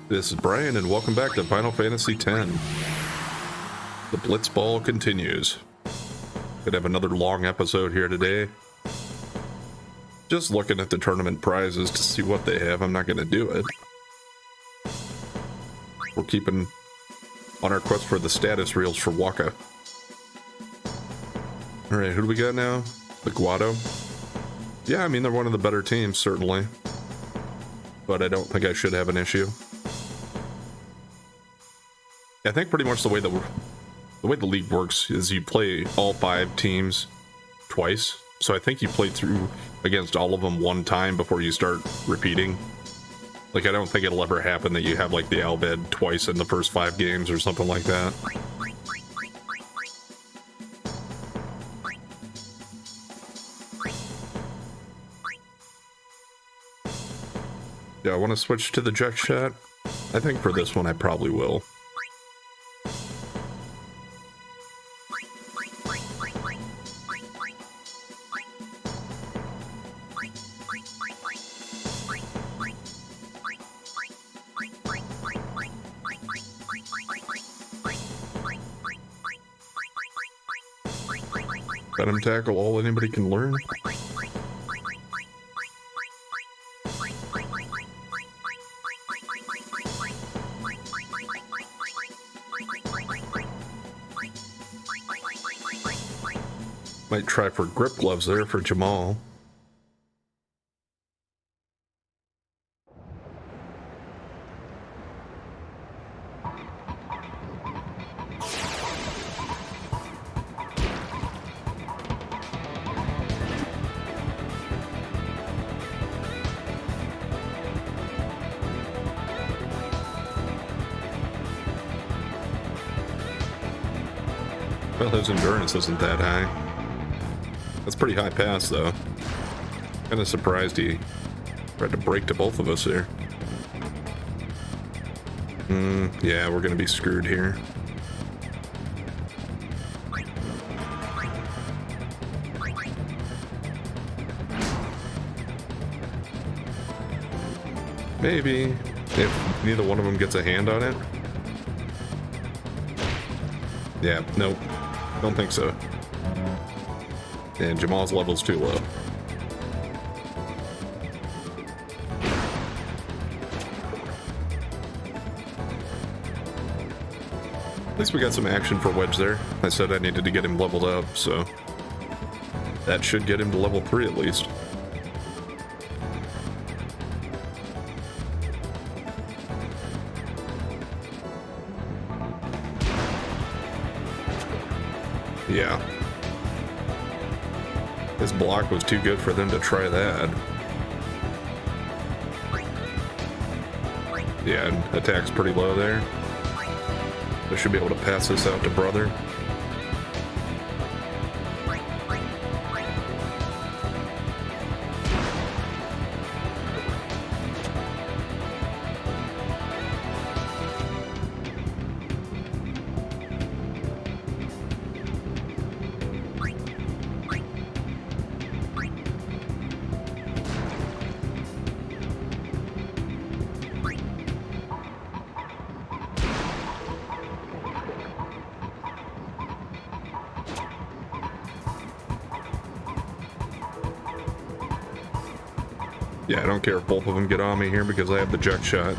This is Brian, and welcome back to Final Fantasy X. The Blitzball continues. Could have another long episode here today. Just looking at the tournament prizes to see what they have. I'm not going to do it. We're keeping on our quest for the status reels for Waka. Alright, who do we got now? The Guado. Yeah, I mean, they're one of the better teams, certainly. But I don't think I should have an issue. I think pretty much the way the league works is you play all 5 teams twice. So I think you play through against all of them one time before you start repeating. Like, I don't think it'll ever happen that you have like the Albed twice in the first 5 games or something like that. Yeah, I want to switch to the jet shot. I think for this one I probably will. Let him tackle all anybody can learn. Might try for grip gloves there for Jamal. Well, his endurance isn't that high. That's pretty high pass, though. Kinda surprised he tried to break to both of us here. Yeah, we're gonna be screwed here. Maybe, if neither one of them gets a hand on it. Yeah, nope. Don't think so. And Jamal's level's too low. At least we got some action for Wedge there. I said I needed to get him leveled up, so that should get him to level 3 at least. Yeah. His block was too good for them to try that. Yeah, and attack's pretty low there. They should be able to pass this out to Brother. Yeah, I don't care if both of them get on me here because I have the jet shot.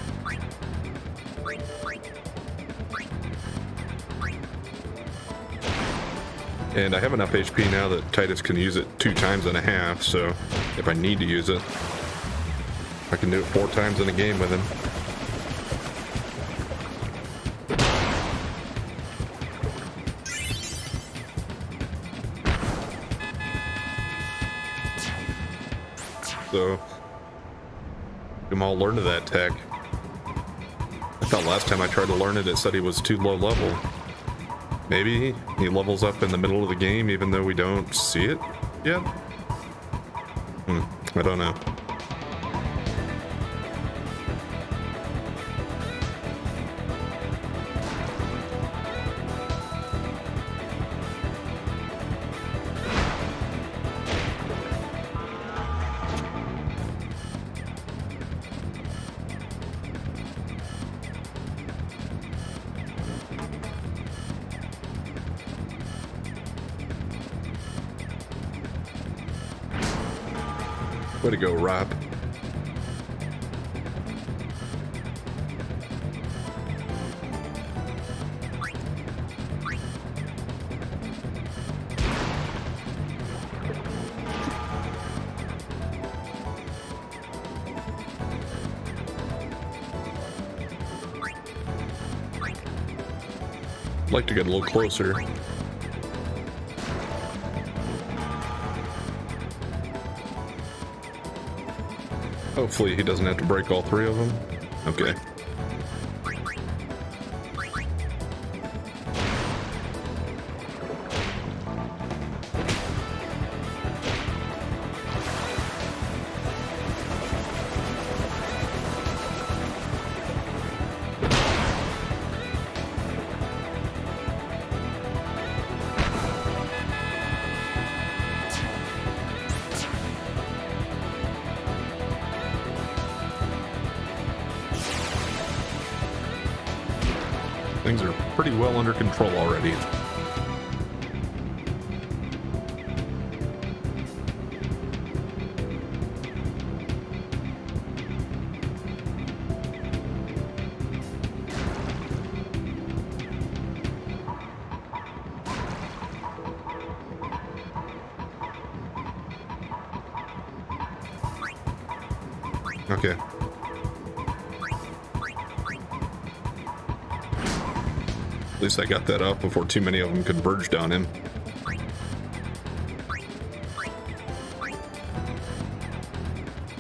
And I have enough HP now that Titus can use it 2.5 times, so if I need to use it, I can do it 4 times in a game with him. So Jamal learned of that tech. I thought last time I tried to learn it, it said he was too low level. Maybe he levels up in the middle of the game even though we don't see it yet? I don't know. Way to go, Rob. I'd like to get a little closer. Hopefully he doesn't have to break all three of them. Okay. Things are pretty well under control already. Okay. At least I got that up before too many of them converged on him.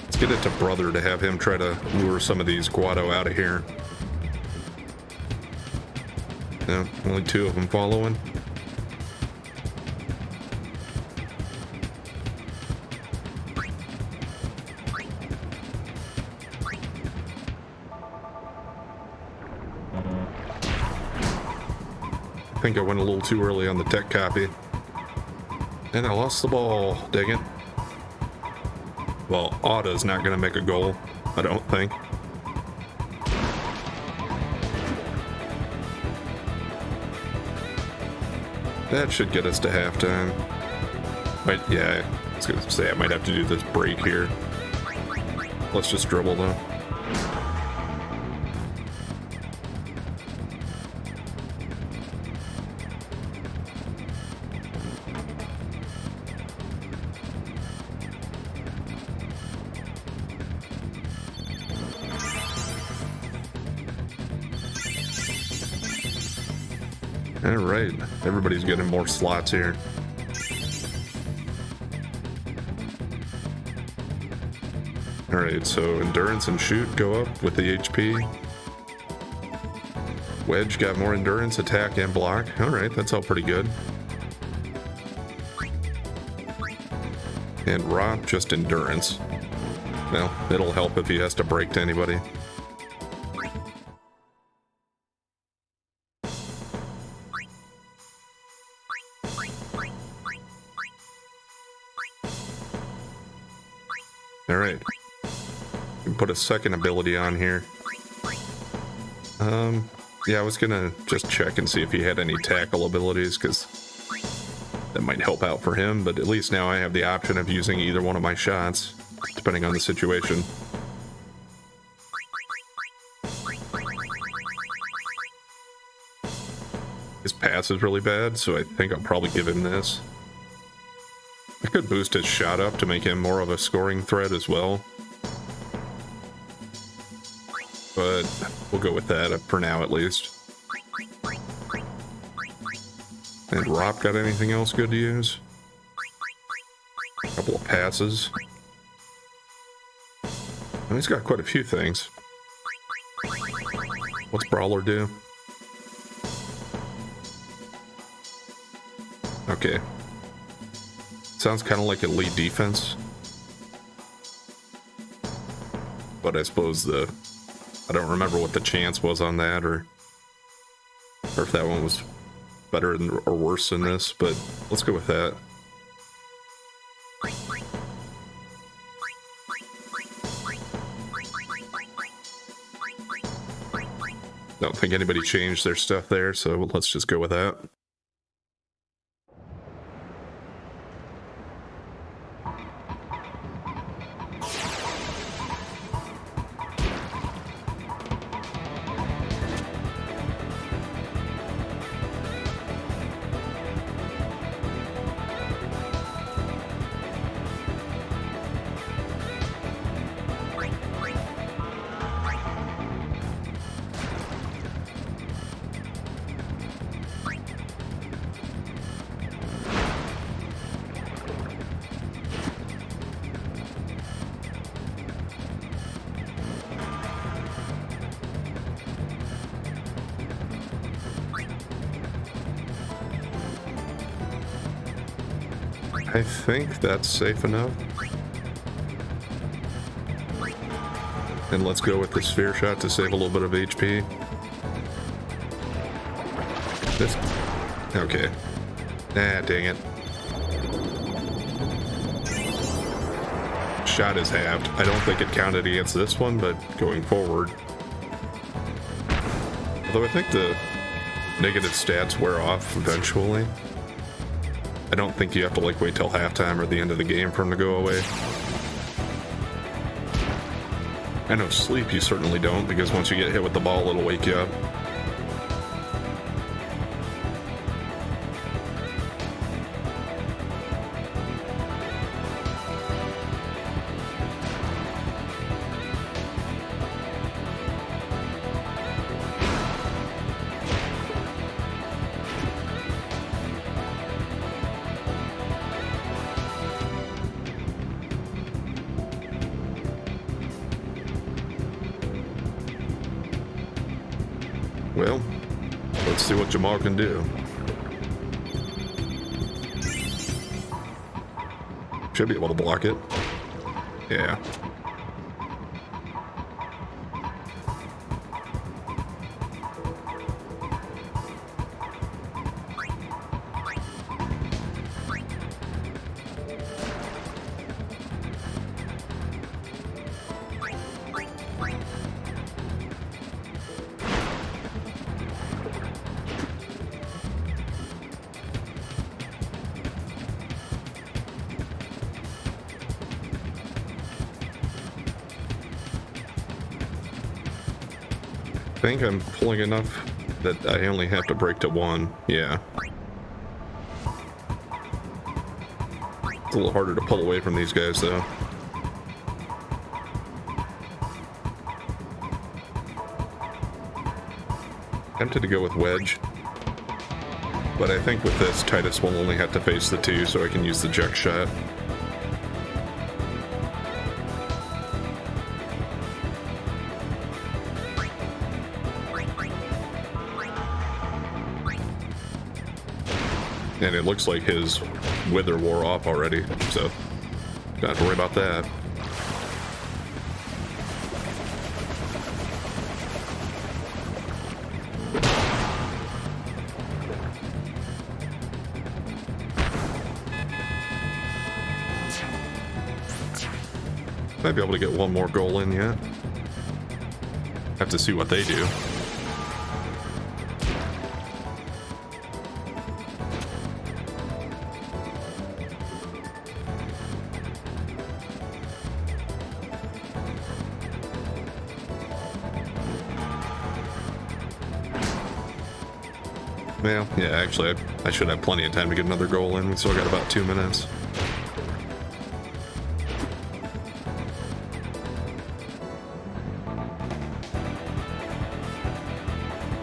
Let's get it to Brother to have him try to lure some of these Guado out of here. No, only two of them following. I think I went a little too early on the tech copy. And I lost the ball, dang it. Well, Auda's not going to make a goal, I don't think. That should get us to halftime. Yeah, I was going to say I might have to do this break here. Let's just dribble though. Alright, everybody's getting more slots here. Alright, so endurance and shoot go up with the HP. Wedge got more endurance, attack, and block. Alright, that's all pretty good. And Rob, just endurance. Well, it'll help if he has to break to anybody. Alright. We can put a second ability on here. Yeah, I was gonna just check and see if he had any tackle abilities, because that might help out for him, but at least now I have the option of using either one of my shots, depending on the situation. His pass is really bad, so I think I'll probably give him this. I could boost his shot up to make him more of a scoring threat as well. But we'll go with that for now at least. And Rob got anything else good to use? A couple of passes. Oh, he's got quite a few things. What's Brawler do? Okay. Sounds kind of like elite defense. But I suppose I don't remember what the chance was on that, or if that one was better or worse than this, but let's go with that. Don't think anybody changed their stuff there, so let's just go with that. I think that's safe enough. And let's go with the sphere shot to save a little bit of HP. This... Okay. Ah, dang it. Shot is halved. I don't think it counted against this one, but going forward. Although I think the negative stats wear off eventually. I don't think you have to like wait till halftime or the end of the game for them to go away. I know sleep you certainly don't, because once you get hit with the ball, it'll wake you up. Well, let's see what Jamal can do. Should be able to block it. Yeah. I think I'm pulling enough that I only have to break to 1. Yeah. It's a little harder to pull away from these guys, though. Tempted to go with wedge. But I think with this, Titus will only have to face the 2, so I can use the jet shot. And it looks like his wither wore off already, so don't have to worry about that. Might be able to get one more goal in yet. Have to see what they do. Well, yeah, actually, I should have plenty of time to get another goal in. We still got about 2 minutes.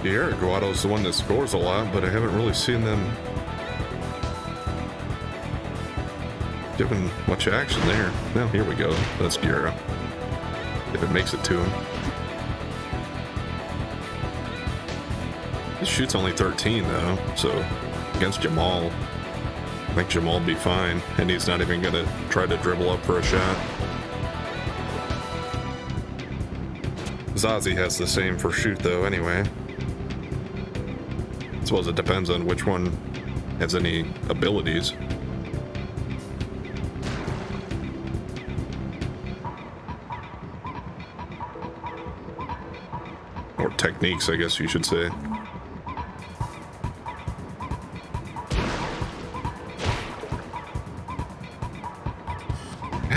Yeah, Guado's the one that scores a lot, but I haven't really seen them given much action there. Now, here we go. That's Guerra. If it makes it to him. His shoot's only 13 though, so against Jamal, I think Jamal will be fine, and he's not even gonna try to dribble up for a shot. Zazie has the same for shoot though anyway. I suppose it depends on which one has any abilities. Or techniques, I guess you should say.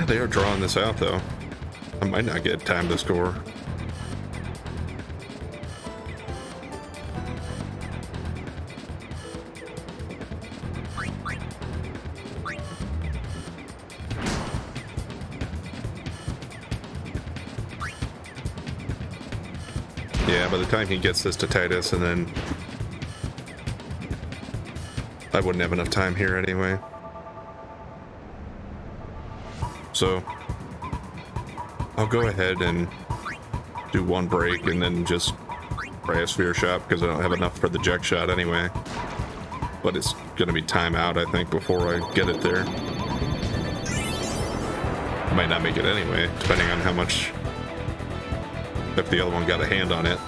They are drawing this out, though. I might not get time to score. Yeah, by the time he gets this to Titus, and then I wouldn't have enough time here anyway. So I'll go ahead and do one break and then just try a sphere shot because I don't have enough for the jet shot anyway. But it's going to be timeout, I think, before I get it there. might not make it anyway, depending on how much, if the other one got a hand on it.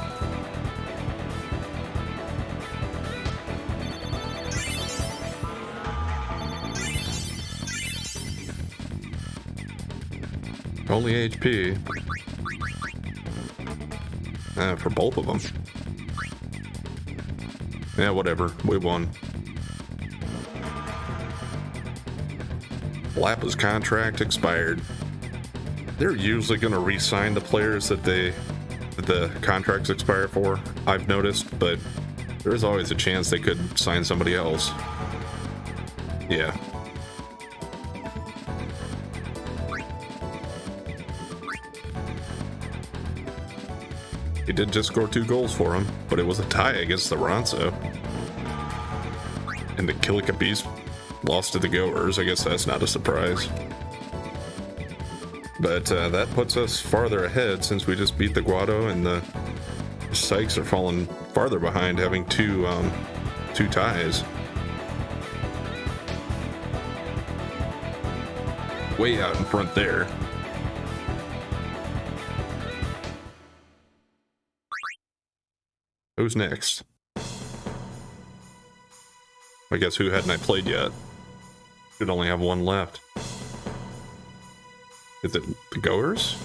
Only HP. For both of them. Yeah, whatever. We won. Lappa's contract expired. They're usually going to re-sign the players that the contracts expire for, I've noticed, but there's always a chance they could sign somebody else. Yeah. He did just score 2 goals for him, but it was a tie against the Ronso. And the Killicapis lost to the Goers. I guess that's not a surprise. But that puts us farther ahead since we just beat the Guado, and the Sykes are falling farther behind, having two ties. Way out in front there. Who's next? I guess who hadn't I played yet? Should only have one left. Is it the Goers?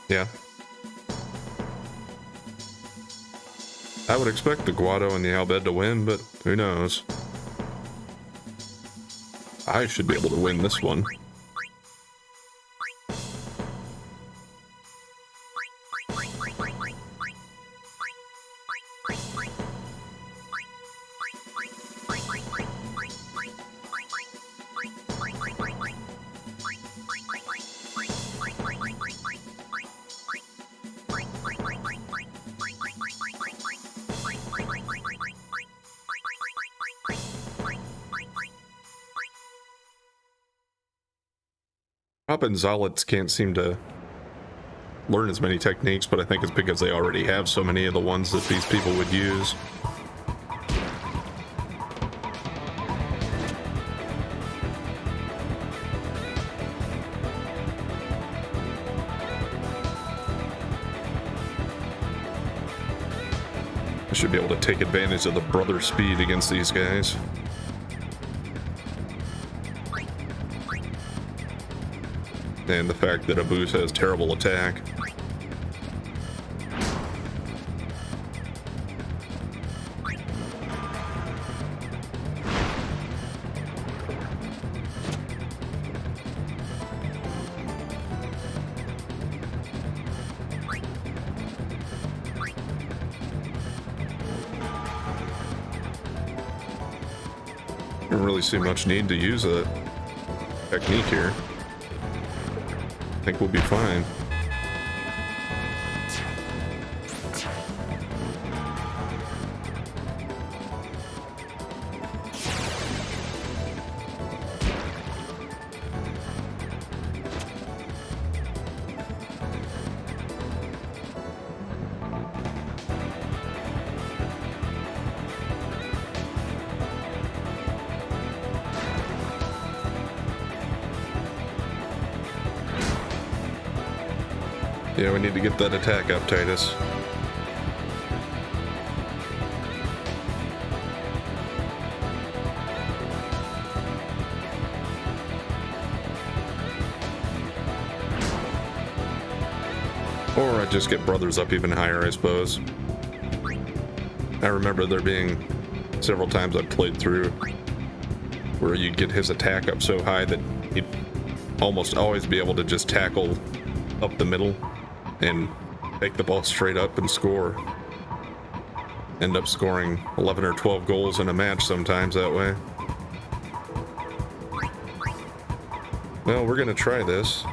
Yeah. I would expect the Guado and the Albed to win, but who knows? I should be able to win this one. And Zolitz can't seem to learn as many techniques, but I think it's because they already have so many of the ones that these people would use. I should be able to take advantage of the brother speed against these guys. And the fact that Abuz has terrible attack. Don't really see much need to use a technique here. I think we'll be fine. Yeah, we need to get that attack up, Titus. Or I just get brothers up even higher, I suppose. I remember there being several times I've played through where you'd get his attack up so high that he'd almost always be able to just tackle up the middle and take the ball straight up and score. End up scoring 11 or 12 goals in a match sometimes that way. Well, we're gonna try this.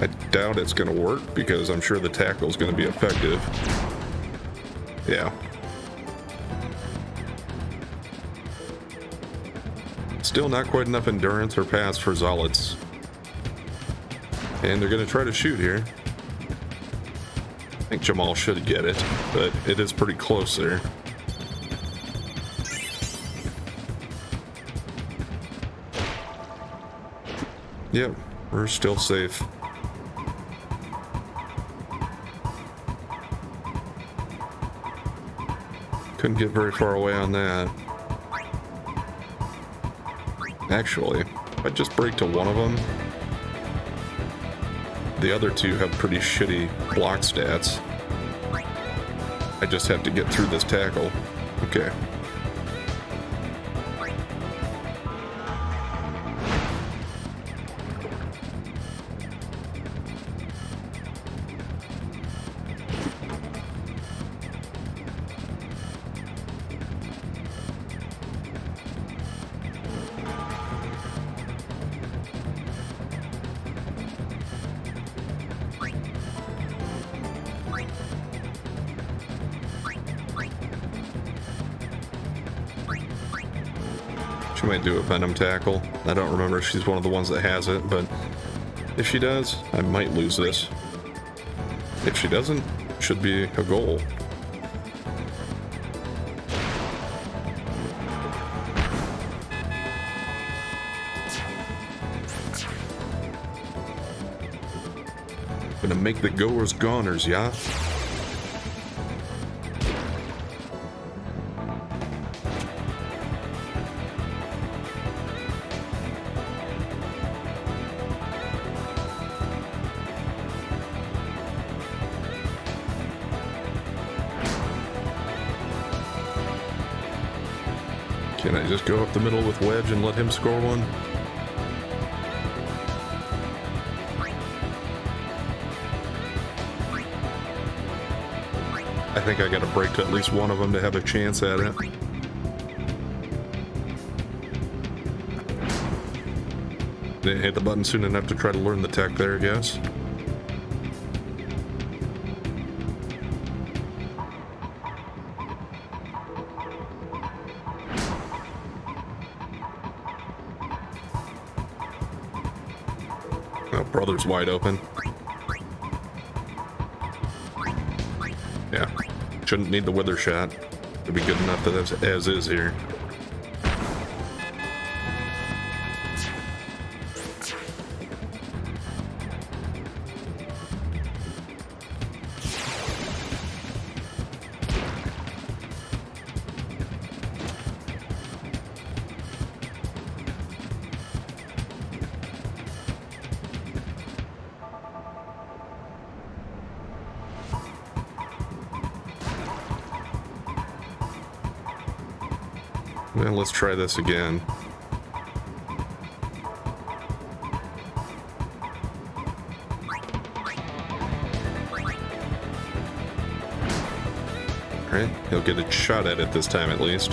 I doubt it's gonna work because I'm sure the tackle's gonna be effective. Yeah. Still not quite enough endurance or pass for Zolitz. And they're gonna try to shoot here. I think Jamal should get it, but it is pretty close there. Yep, we're still safe. Couldn't get very far away on that. Actually, if I just break to one of them, the other two have pretty shitty block stats. I just have to get through this tackle. Okay. She might do a Venom tackle. I don't remember if she's one of the ones that has it, but if she does, I might lose this. If she doesn't, it should be a goal. Gonna make the goers goners, yeah? Can I just go up the middle with Wedge and let him score one? I think I gotta break to at least one of them to have a chance at it. Didn't hit the button soon enough to try to learn the tech there, I guess. Oh, brother's wide open. Yeah, shouldn't need the wither shot. It'd be good enough that as is here. Well, let's try this again. Alright, he'll get a shot at it this time at least.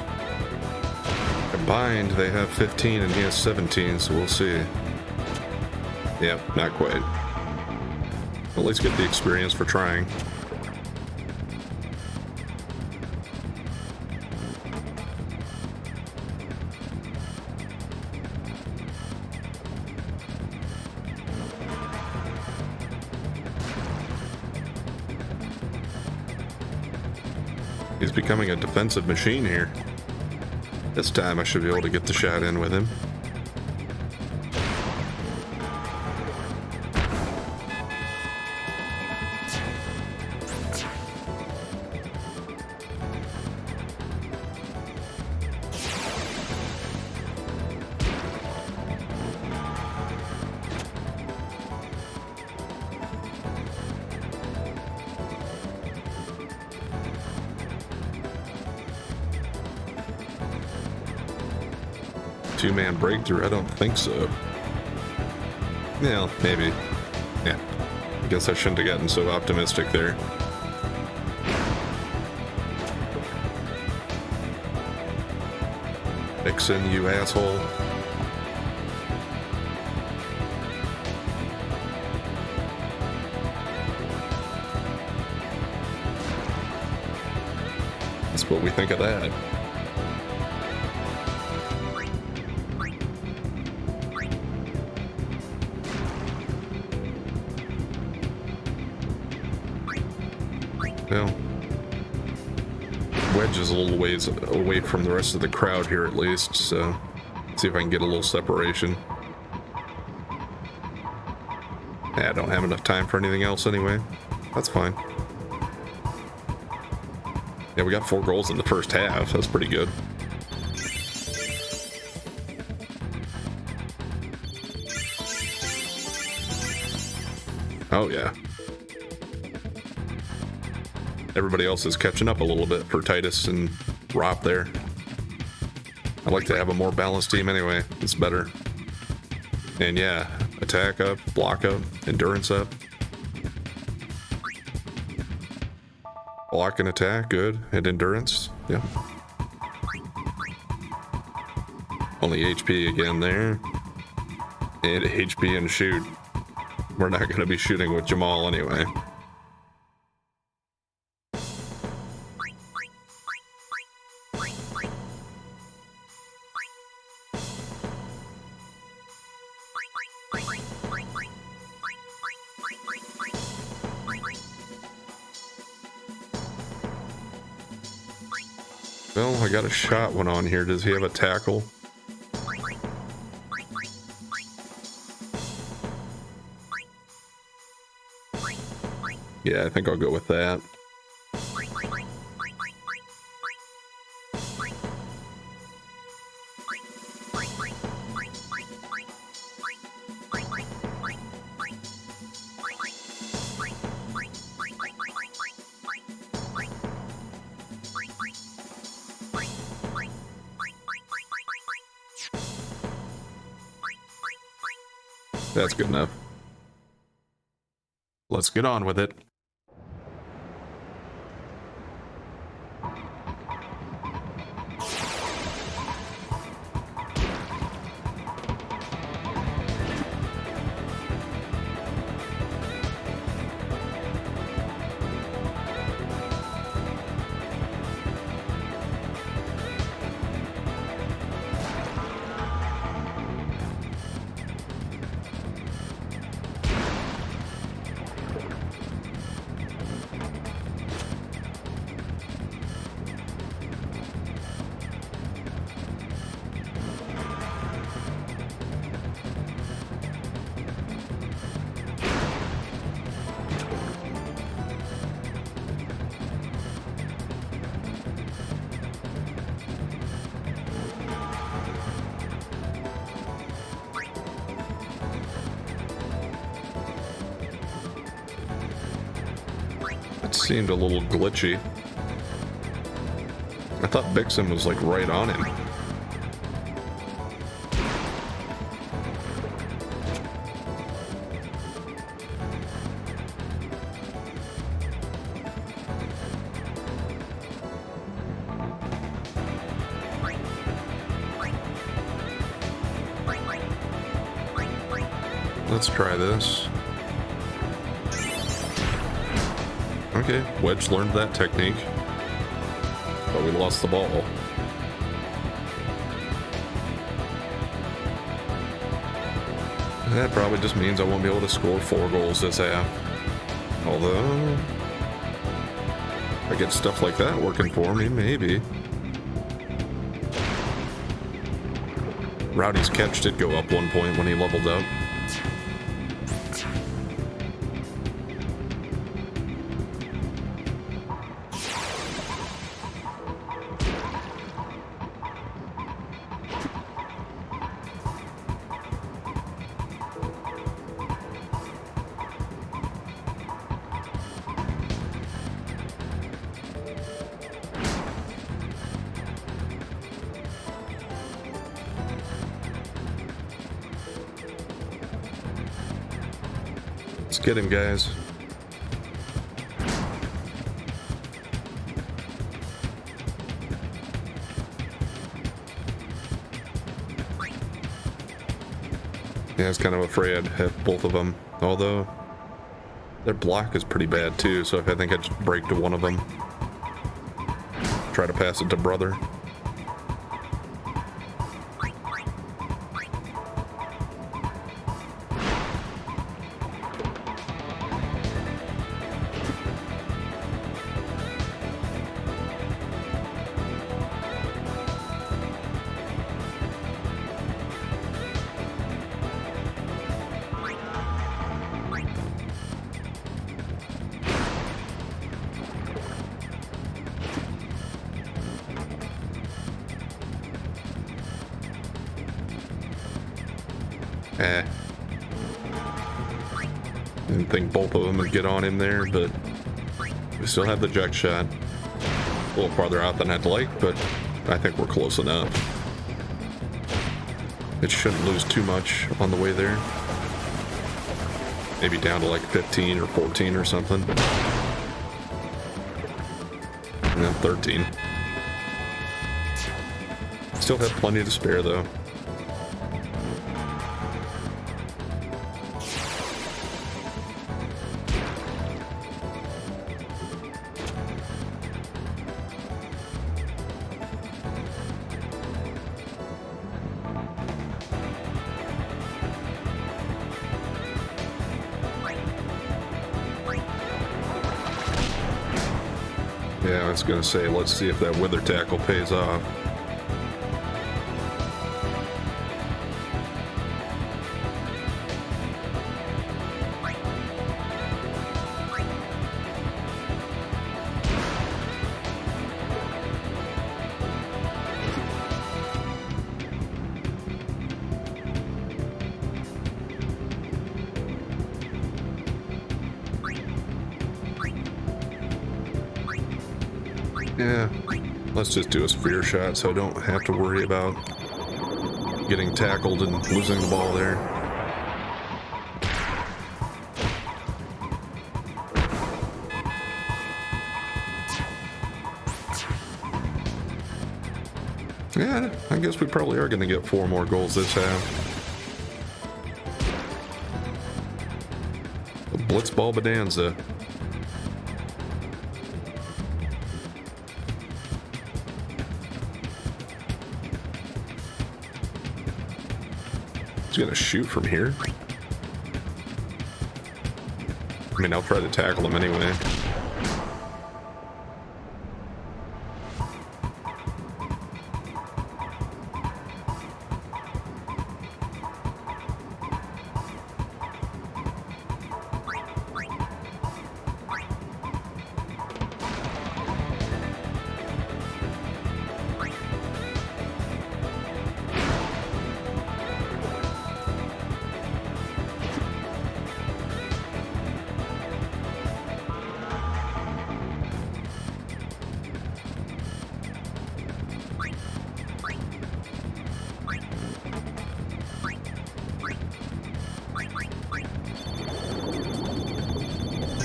Combined, they have 15 and he has 17, so we'll see. Yep, not quite. At least get the experience for trying. He's becoming a defensive machine here. This time I should be able to get the shot in with him. Two-man breakthrough? I don't think so. Yeah, maybe. Yeah. I guess I shouldn't have gotten so optimistic there. Nixon, you asshole. That's what we think of that. Well, Wedge is a little ways away from the rest of the crowd here at least, so see if I can get a little separation. Yeah, I don't have enough time for anything else anyway. That's fine. Yeah, we got 4 goals in the first half. That's pretty good. Oh, yeah. Everybody else is catching up a little bit for Titus and Rop there. I'd like to have a more balanced team anyway. It's better. And yeah, attack up, block up, endurance up. Block and attack, good. And endurance, yeah. Only HP again there. And HP and shoot. We're not going to be shooting with Jamal anyway. Well, I got a shot one on here. Does he have a tackle? Yeah, I think I'll go with that. That's good enough. Let's get on with it. It seemed a little glitchy. I thought Bixen was like right on him. Let's try this. Okay, Wedge learned that technique, but we lost the ball. That probably just means I won't be able to score 4 goals this half. Although, if I get stuff like that working for me, maybe. Rowdy's catch did go up 1 point when he leveled up. Let's get him, guys. Yeah, I was kind of afraid I'd have both of them. Although, their block is pretty bad too, so if I think I'd just break to one of them. Try to pass it to brother. Didn't think both of them would get on him there, but we still have the eject shot. A little farther out than I'd like, but I think we're close enough. It shouldn't lose too much on the way there. Maybe down to like 15 or 14 or something. And then 13. Still have plenty to spare though. Yeah, I was gonna say, let's see if that wither tackle pays off. Yeah, let's just do a spear shot so I don't have to worry about getting tackled and losing the ball there. Yeah, I guess we probably are going to get 4 more goals this half. The Blitzball bonanza. He's gonna shoot from here. I mean, I'll try to tackle him anyway.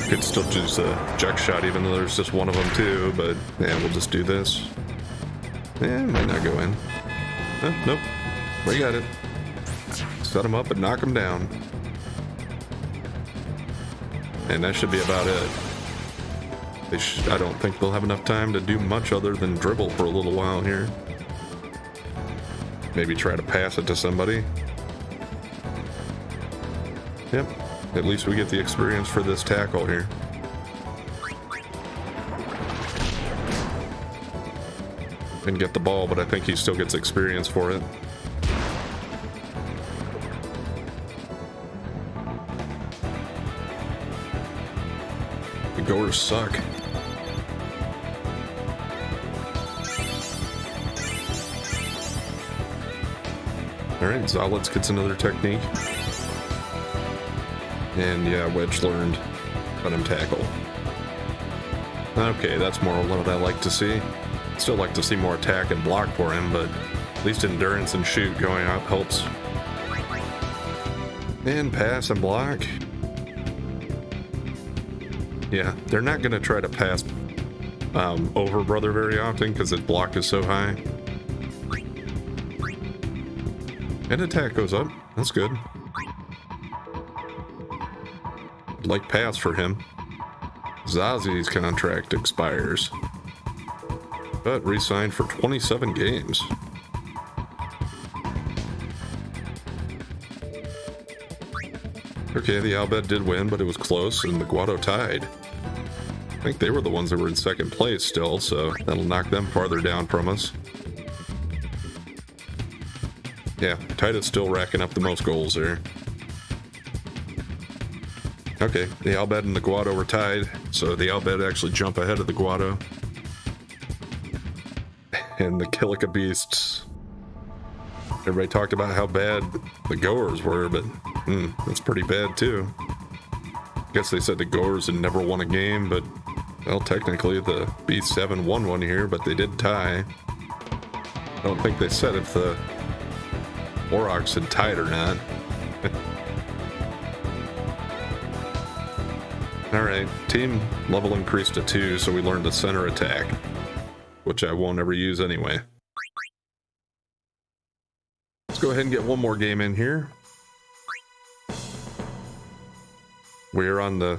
Could still use a eject shot even though there's just one of them too, but yeah, we'll just do this. Yeah, might not go in. Nope, we got it. Set them up and knock them down. And that should be about it. I don't think they'll have enough time to do much other than dribble for a little while here. Maybe try to pass it to somebody. Yep. At least we get the experience for this tackle here. Didn't get the ball, but I think he still gets experience for it. The goers suck. Alright, Zalitz gets another technique. And yeah, Wedge learned. Let him tackle. Okay, that's more what I like to see. Still like to see more attack and block for him, but at least endurance and shoot going up helps. And pass and block. Yeah, they're not going to try to pass over Brother very often because his block is so high. And attack goes up. That's good. Like pass for him. Zazi's contract expires, but re-signed for 27 games. Okay, the Albed did win, but it was close, and the Guado tied. I think they were the ones that were in second place still, so that'll knock them farther down from us. Yeah, Titus still racking up the most goals there. Okay, the Albed and the Guado were tied, so the Albed actually jump ahead of the Guado. And the Killica Beasts Everybody talked about how bad the goers were, but that's pretty bad too. I guess they said the goers had never won a game, but well, technically the B7 won one here, but they did tie. I don't think they said if the Aurochs had tied or not. Alright, team level increased to 2, so we learned the center attack, which I won't ever use anyway. Let's go ahead and get one more game in here. We're on the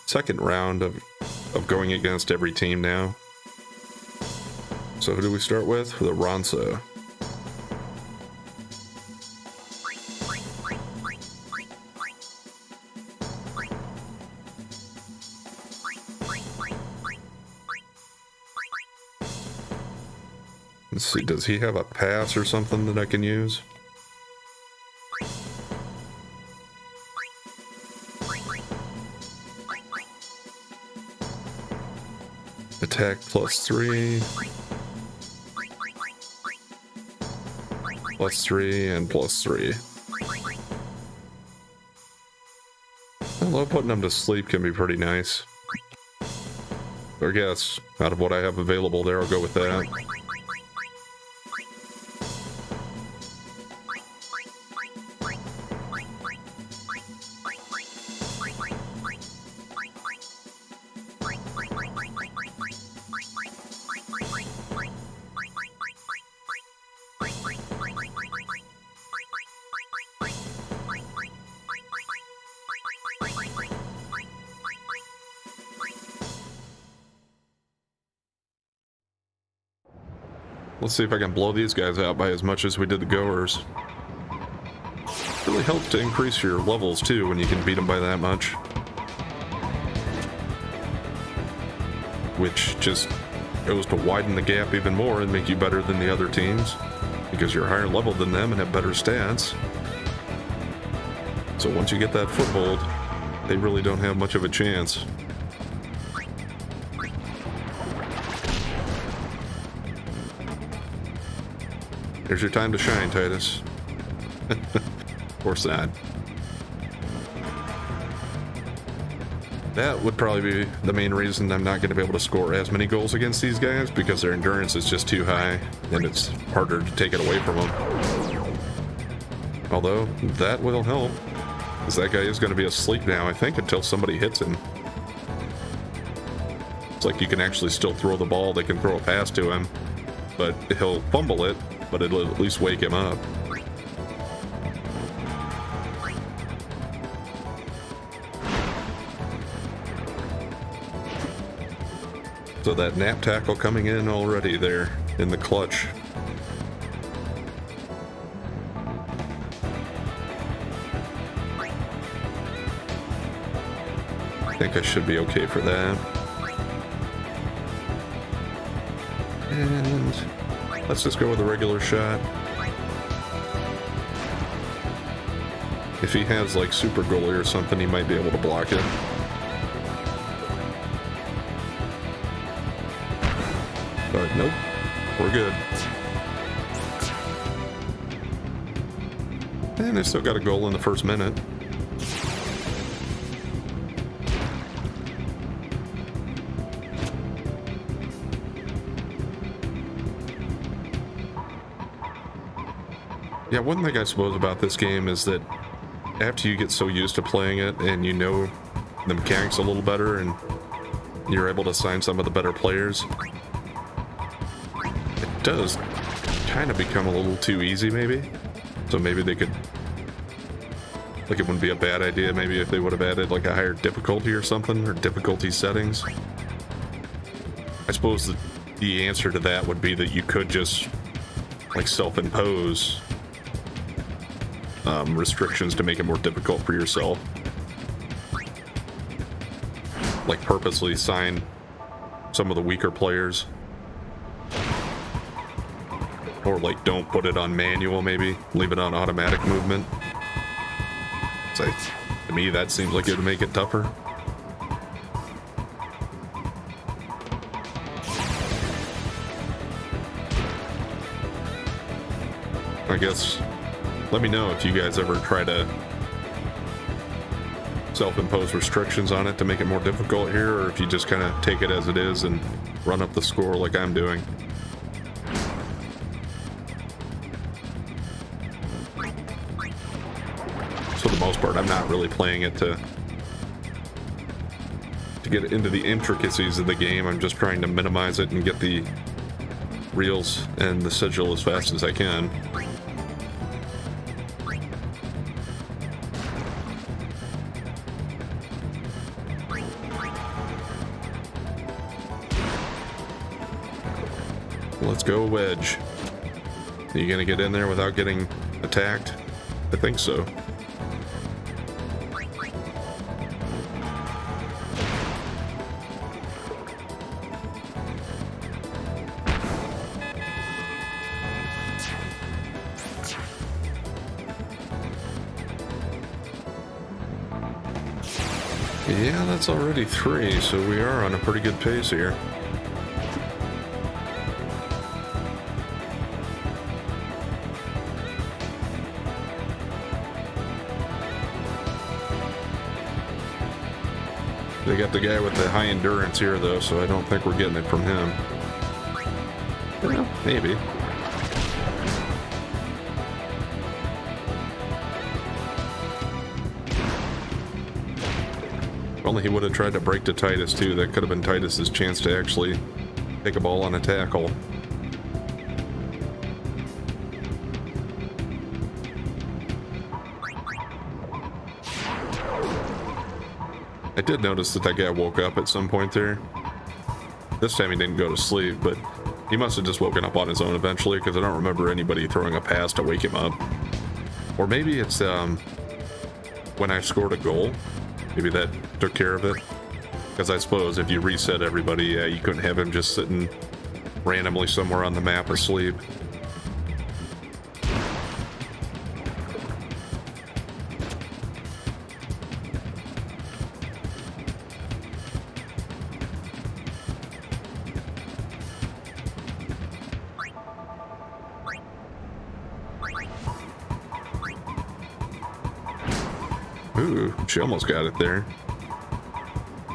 second round of going against every team now. So who do we start with? The Ronsa. Let's see, does he have a pass or something that I can use? Attack +3. +3 and +3. Although putting them to sleep can be pretty nice. I guess, out of what I have available there, I'll go with that. Let's see if I can blow these guys out by as much as we did the goers. It really helps to increase your levels too when you can beat them by that much. Which just goes to widen the gap even more and make you better than the other teams, because you're higher level than them and have better stats. So once you get that foothold, they really don't have much of a chance. Here's your time to shine, Titus. Of course not. That would probably be the main reason I'm not going to be able to score as many goals against these guys, because their endurance is just too high, and it's harder to take it away from them. Although, that will help, because that guy is going to be asleep now, I think, until somebody hits him. It's like you can actually still throw the ball, they can throw a pass to him, but he'll fumble it, but it'll at least wake him up. So that nap tackle coming in already there in the clutch. I think I should be okay for that. And let's just go with a regular shot. If he has like super goalie or something, he might be able to block it. But nope, we're good. And they still got a goal in the first minute. Yeah, one thing I suppose about this game is that after you get so used to playing it and you know the mechanics a little better and you're able to sign some of the better players, it does kind of become a little too easy maybe. So maybe they could, like, it wouldn't be a bad idea maybe if they would have added like a higher difficulty or something, or difficulty settings. I suppose the answer to that would be that you could just like self-impose restrictions to make it more difficult for yourself. Like purposely sign some of the weaker players. Or like don't put it on manual maybe, leave it on automatic movement. So to me that seems like it would make it tougher. I guess let me know if you guys ever try to self-impose restrictions on it to make it more difficult here, or if you just kind of take it as it is and run up the score like I'm doing. For the most part, I'm not really playing it to get into the intricacies of the game. I'm just trying to minimize it and get the reels and the sigil as fast as I can. Let's go, Wedge. Are you gonna get in there without getting attacked? I think so. Yeah, that's already 3, so we are on a pretty good pace here. They got the guy with the high endurance here, though, so I don't think we're getting it from him. Well, maybe. If only he would have tried to break to Titus, too. That could have been Titus's chance to actually take a ball on a tackle. I did notice that guy woke up at some point there. This time he didn't go to sleep, but he must have just woken up on his own eventually, because I don't remember anybody throwing a pass to wake him up. Or maybe it's when I scored a goal. Maybe that took care of it. Because I suppose if you reset everybody, you couldn't have him just sitting randomly somewhere on the map asleep. Ooh, she almost got it there.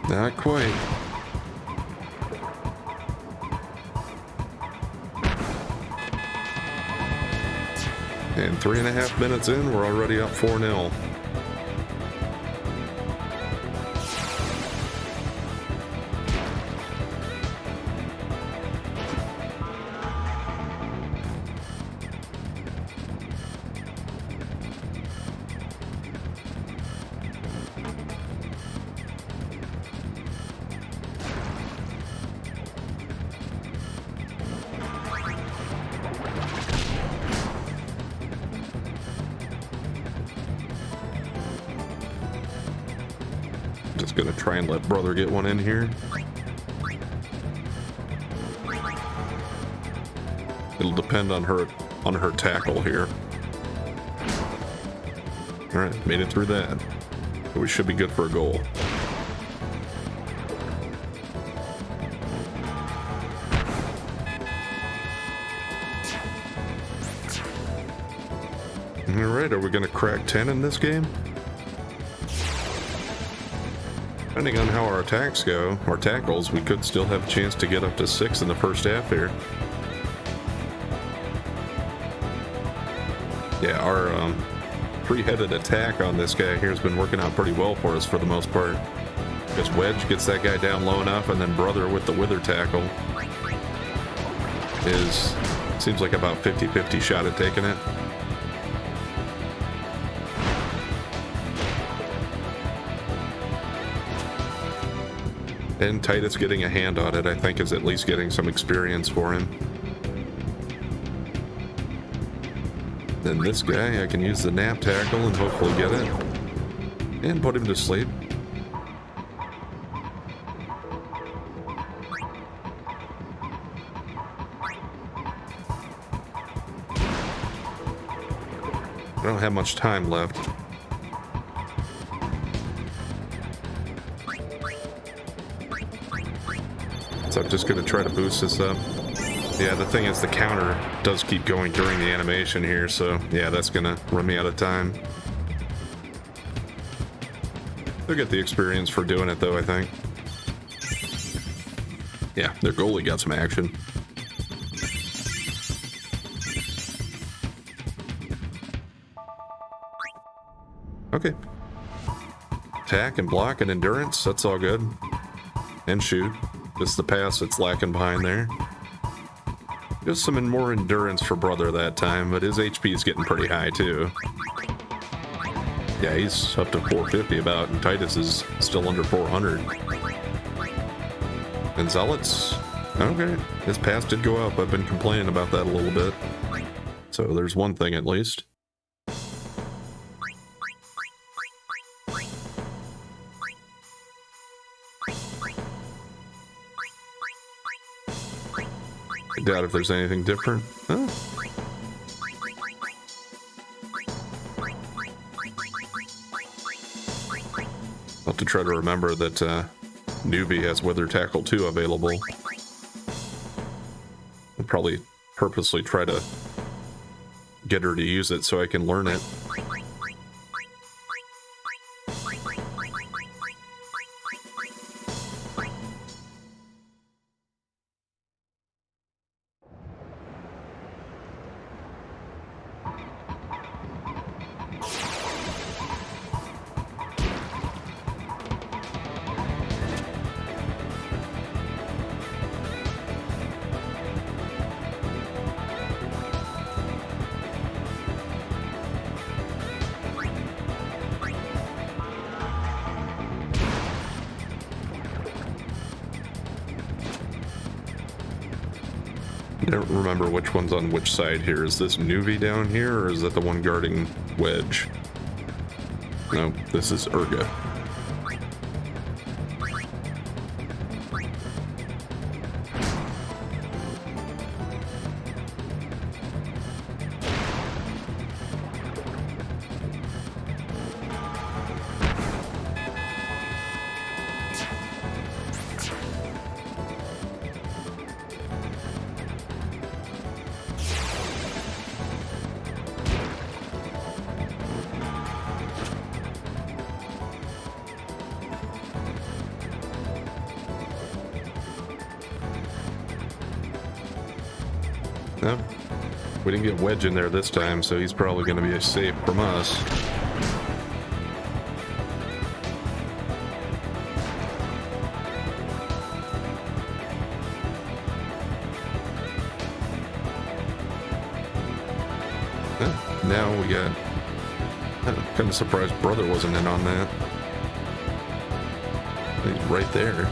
Not quite. And 3.5 minutes in, we're already up 4-0. Just gonna try and let brother get one in here. It'll depend on her tackle here. All right, made it through that. We should be good for a goal. All right, are we gonna crack 10 in this game? Depending on how our attacks go, our tackles, we could still have a chance to get up to 6 in the first half here. Yeah, our 3-headed attack on this guy here has been working out pretty well for us for the most part. Because Wedge gets that guy down low enough, and then brother with the wither tackle seems like about 50-50 shot at taking it. And Titus getting a hand on it, I think, is at least getting some experience for him. Then this guy, I can use the nap tackle and hopefully get it. And put him to sleep. I don't have much time left. So I'm just going to try to boost this up. Yeah, the thing is the counter does keep going during the animation here, so yeah, that's gonna run me out of time. They'll get the experience for doing it though, I think. Yeah, their goalie got some action. Okay. Attack and block and endurance, that's all good. And shoot. Just the pass that's lacking behind there. Just some more endurance for Brother that time, but his HP is getting pretty high too. Yeah, he's up to 450 about, and Titus is still under 400. And Zealots? Okay, his pass did go up. I've been complaining about that a little bit. So there's one thing at least. I doubt if there's anything different. Huh? I'll have to try to remember that Newbie has Wither Tackle 2 available. I'll probably purposely try to get her to use it so I can learn it. I don't remember which one's on which side here. Is this Nuvi down here, or is that the one guarding Wedge? No, this is Urga. No, we didn't get Wedge in there this time, so he's probably going to be safe from us. Now we got... I'm kind of surprised Brother wasn't in on that. He's right there.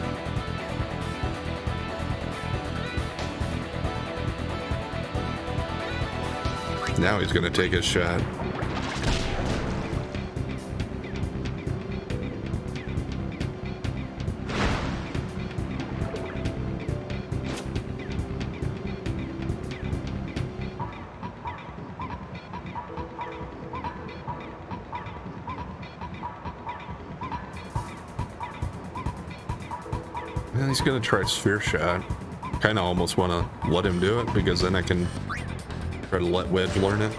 Now he's going to take his shot. And he's going to try sphere shot. Kind of almost want to let him do it, because then I can try to let Wedge learn it,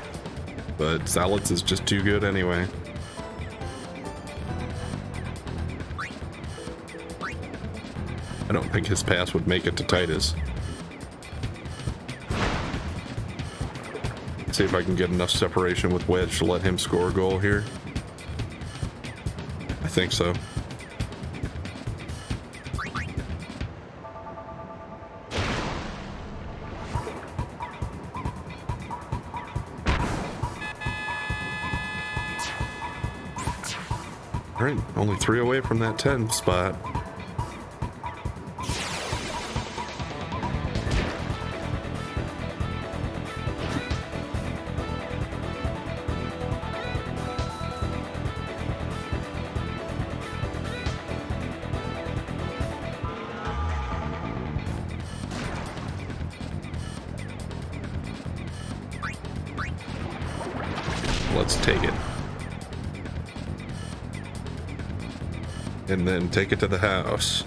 but Zealots is just too good anyway. I don't think his pass would make it to Titus. See if I can get enough separation with Wedge to let him score a goal here. I think so. Alright, only 3 away from that 10 spot. Let's take it. And then take it to the house.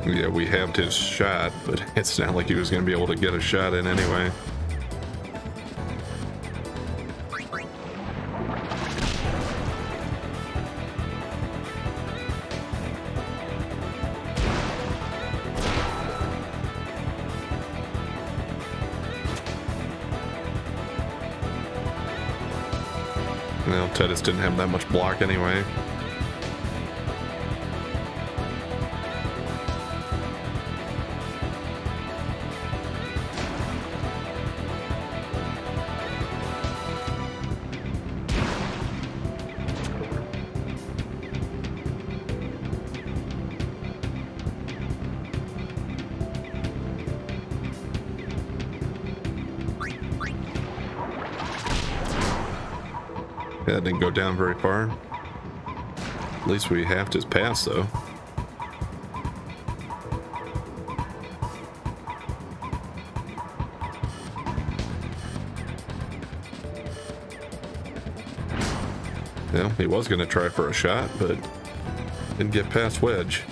Yeah, we halved his shot, but it's not like he was going to be able to get a shot in anyway. Well, Titus didn't have that much block anyway. Yeah, it didn't go down very far. At least we halved his pass, though. Yeah, he was going to try for a shot, but didn't get past Wedge.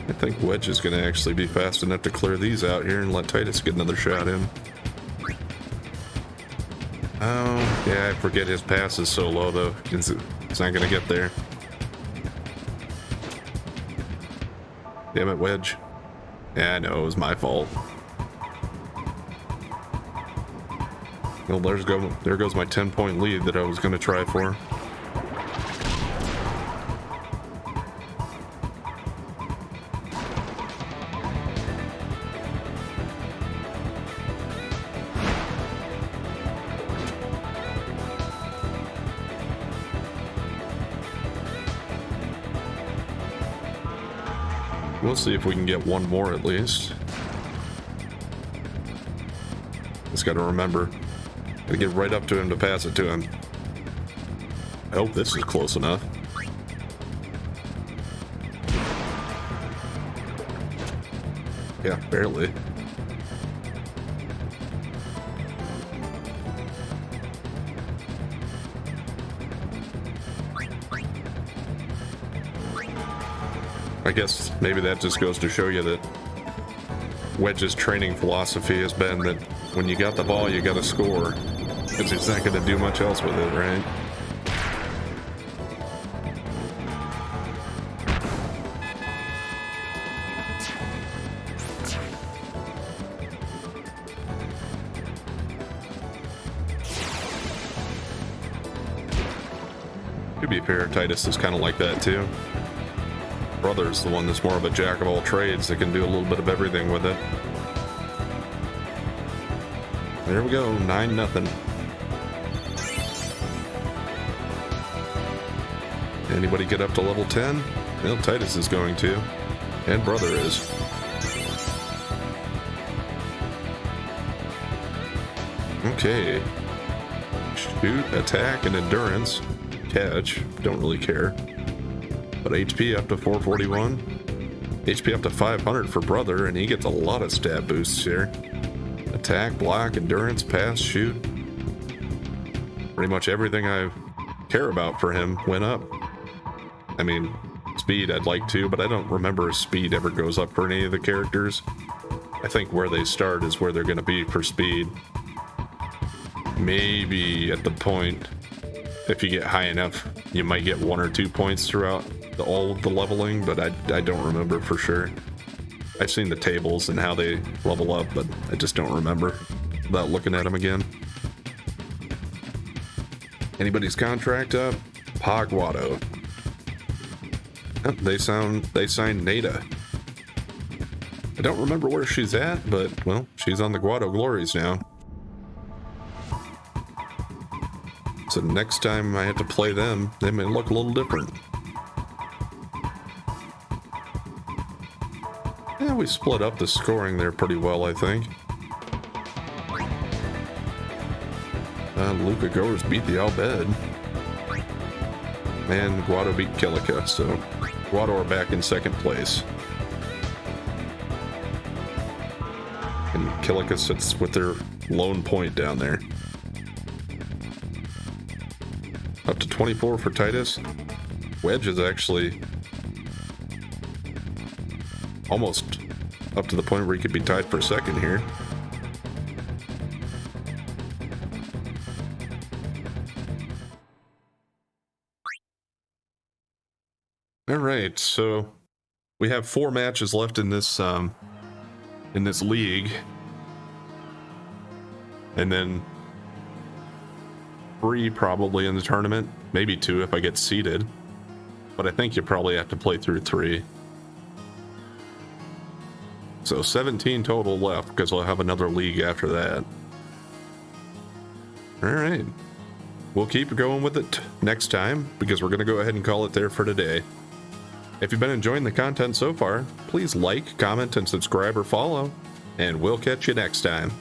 I think Wedge is going to actually be fast enough to clear these out here and let Titus get another shot in. Oh, yeah, I forget his pass is so low, though. It's not going to get there. Damn it, Wedge. Yeah, I know, it was my fault. Well, there goes my 10-point lead that I was going to try for. We'll see if we can get one more at least. Just got to remember. Gotta get right up to him to pass it to him. I hope this is close enough. Yeah, barely. I guess maybe that just goes to show you that Wedge's training philosophy has been that when you got the ball, you got to score. Because he's not going to do much else with it, right? To be fair, Titus is kind of like that too. Brother's the one that's more of a jack of all trades that can do a little bit of everything with it. There we go, 9-0. Anybody get up to level 10? Well, Titus is going to, and Brother is. Okay. Shoot, attack, and endurance. Catch, don't really care. But HP up to 441. HP up to 500 for Brother, and he gets a lot of stat boosts here. Attack, block, endurance, pass, shoot. Pretty much everything I care about for him went up. I mean, speed I'd like to, but I don't remember if speed ever goes up for any of the characters. I think where they start is where they're going to be for speed. Maybe at the point, if you get high enough, you might get 1 or 2 points throughout all of the leveling, but I don't remember for sure. I've seen the tables and how they level up, but I just don't remember without looking at them again. Anybody's contract up? Pogwado. Oh, they signed Nada. I don't remember where she's at, but, well, she's on the Guado Glories now. So next time I have to play them, they may look a little different. Yeah, we split up the scoring there pretty well, I think. Luca Goers beat the Albed. And Guado beat Killica, so Guado are back in second place. And Killica sits with their lone point down there. Up to 24 for Titus. Wedge is actually almost up to the point where he could be tied for second here. All right, so we have 4 matches left in this league, and then 3 probably in the tournament, maybe 2 if I get seeded, but I think you probably have to play through 3. So 17 total left because we'll have another league after that. All right, we'll keep going with it next time because we're going to go ahead and call it there for today. If you've been enjoying the content so far, please like, comment, and subscribe or follow, and we'll catch you next time.